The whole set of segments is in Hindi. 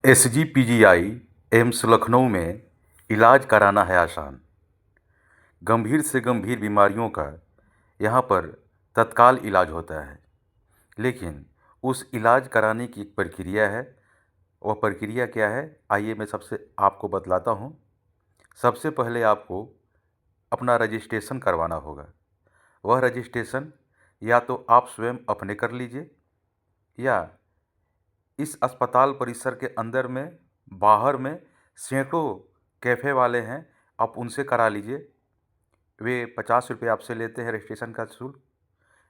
एसजीपीजीआई एम्स लखनऊ में इलाज कराना है आसान। गंभीर से गंभीर बीमारियों का यहाँ पर तत्काल इलाज होता है। लेकिन उस इलाज कराने की एक प्रक्रिया है। वह प्रक्रिया क्या है, आइए मैं सबसे आपको बतलाता हूँ। सबसे पहले आपको अपना रजिस्ट्रेशन करवाना होगा। वह रजिस्ट्रेशन या तो आप स्वयं अपने कर लीजिए या इस अस्पताल परिसर के अंदर में, बाहर में सैकड़ों कैफ़े वाले हैं, आप उनसे करा लीजिए। वे 50 रुपये आपसे लेते हैं रजिस्ट्रेशन का शुल्क।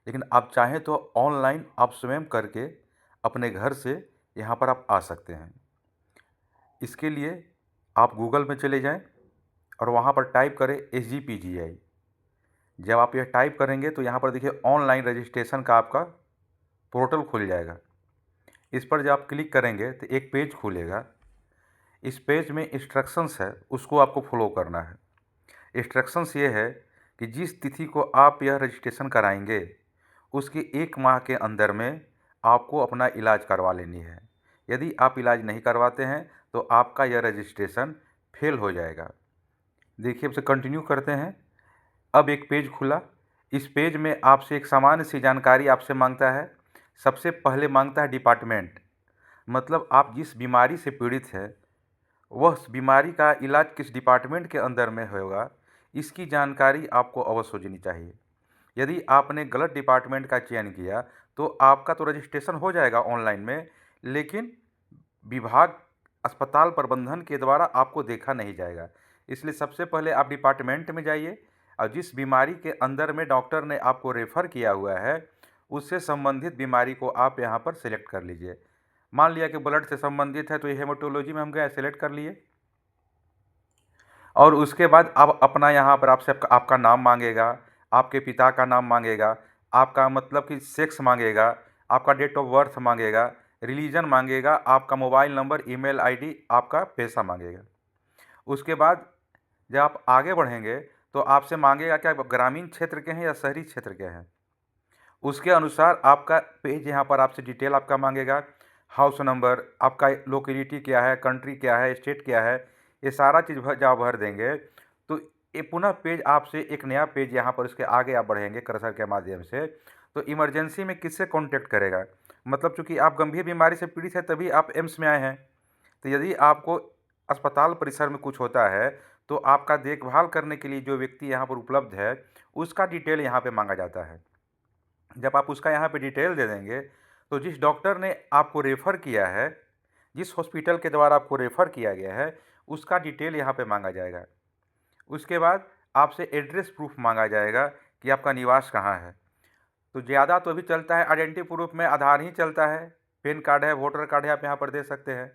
लेकिन आप चाहें तो ऑनलाइन आप स्वयं करके अपने घर से यहाँ पर आप आ सकते हैं। इसके लिए आप गूगल में चले जाएँ और वहाँ पर टाइप करें एसजीपीजीआई। जब आप यह टाइप करेंगे तो यहाँ पर देखिए ऑनलाइन रजिस्ट्रेशन का आपका पोर्टल खुल जाएगा। इस पर जब आप क्लिक करेंगे तो एक पेज खुलेगा। इस पेज में इंस्ट्रक्शंस है, उसको आपको फॉलो करना है। इंस्ट्रक्शंस ये है कि जिस तिथि को आप यह रजिस्ट्रेशन कराएंगे उसके 1 माह के अंदर में आपको अपना इलाज करवा लेनी है। यदि आप इलाज नहीं करवाते हैं तो आपका यह रजिस्ट्रेशन फेल हो जाएगा। देखिए, अब से कंटिन्यू करते हैं। अब एक पेज खुला। इस पेज में आपसे एक सामान्य सी जानकारी आपसे मांगता है। सबसे पहले मांगता है डिपार्टमेंट, मतलब आप जिस बीमारी से पीड़ित हैं वह बीमारी का इलाज किस डिपार्टमेंट के अंदर में होगा, इसकी जानकारी आपको अवश्य होनी चाहिए। यदि आपने गलत डिपार्टमेंट का चयन किया तो आपका तो रजिस्ट्रेशन हो जाएगा ऑनलाइन में, लेकिन विभाग अस्पताल प्रबंधन के द्वारा आपको देखा नहीं जाएगा। इसलिए सबसे पहले आप डिपार्टमेंट में जाइए और जिस बीमारी के अंदर में डॉक्टर ने आपको रेफ़र किया हुआ है उससे संबंधित बीमारी को आप यहाँ पर सेलेक्ट कर लीजिए। मान लिया कि ब्लड से संबंधित है तो ये हेमाटोलॉजी में हम गए, सेलेक्ट कर लिए। और उसके बाद अब अपना यहाँ पर आपसे आपका नाम मांगेगा, आपके पिता का नाम मांगेगा, आपका मतलब कि सेक्स मांगेगा, आपका डेट ऑफ बर्थ मांगेगा, रिलीजन मांगेगा, आपका मोबाइल नंबर, ईमेल आईडी, आपका पैसा मांगेगा। उसके बाद जब आप आगे बढ़ेंगे तो आपसे मांगेगा कि आप ग्रामीण क्षेत्र के हैं या शहरी क्षेत्र के हैं। उसके अनुसार आपका पेज यहाँ पर आपसे डिटेल आपका मांगेगा, हाउस नंबर, आपका लोकेलिटी क्या है, कंट्री क्या है, स्टेट क्या है, ये सारा चीज़ जब आप भर देंगे तो ये पुनः पेज आपसे एक नया पेज यहाँ पर उसके आगे आप बढ़ेंगे कर्सर के माध्यम से तो इमरजेंसी में किससे कॉन्टैक्ट करेगा। मतलब चूँकि आप गंभीर बीमारी से पीड़ित हैं तभी आप एम्स में आए हैं, तो यदि आपको अस्पताल परिसर में कुछ होता है तो आपका देखभाल करने के लिए जो व्यक्ति यहाँ पर उपलब्ध है उसका डिटेल यहाँ पे मांगा जाता है। जब आप उसका यहाँ पे डिटेल दे देंगे तो जिस डॉक्टर ने आपको रेफ़र किया है, जिस हॉस्पिटल के द्वारा आपको रेफ़र किया गया है, उसका डिटेल यहाँ पे मांगा जाएगा। उसके बाद आपसे एड्रेस प्रूफ मांगा जाएगा कि आपका निवास कहाँ है। तो ज़्यादा तो अभी चलता है आइडेंटिटी प्रूफ में आधार ही चलता है, पैन कार्ड है, वोटर कार्ड है, आप यहाँ पर दे सकते हैं।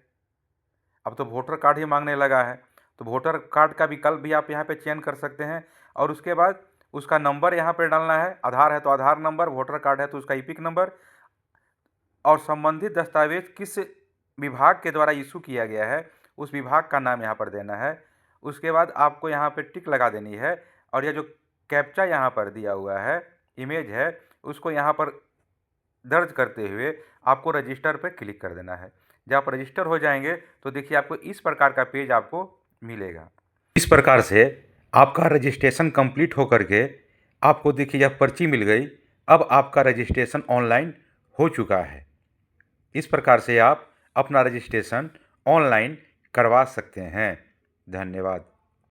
अब तो वोटर कार्ड ही मांगने लगा है, तो वोटर कार्ड का विकल्प भी आप यहाँ पे चयन कर सकते हैं। और उसके बाद उसका नंबर यहाँ पे डालना है, आधार है तो आधार नंबर, वोटर कार्ड है तो उसका ईपिक नंबर और संबंधित दस्तावेज़ किस विभाग के द्वारा इशू किया गया है उस विभाग का नाम यहाँ पर देना है। उसके बाद आपको यहाँ पे टिक लगा देनी है और यह जो कैप्चा यहाँ पर दिया हुआ है, इमेज है, उसको यहाँ पर दर्ज करते हुए आपको रजिस्टर पर क्लिक कर देना है। जब आप रजिस्टर हो जाएंगे तो देखिए आपको इस प्रकार का पेज आपको मिलेगा। इस प्रकार से आपका रजिस्ट्रेशन कंप्लीट होकर के आपको देखिए यह पर्ची मिल गई। अब आपका रजिस्ट्रेशन ऑनलाइन हो चुका है। इस प्रकार से आप अपना रजिस्ट्रेशन ऑनलाइन करवा सकते हैं। धन्यवाद।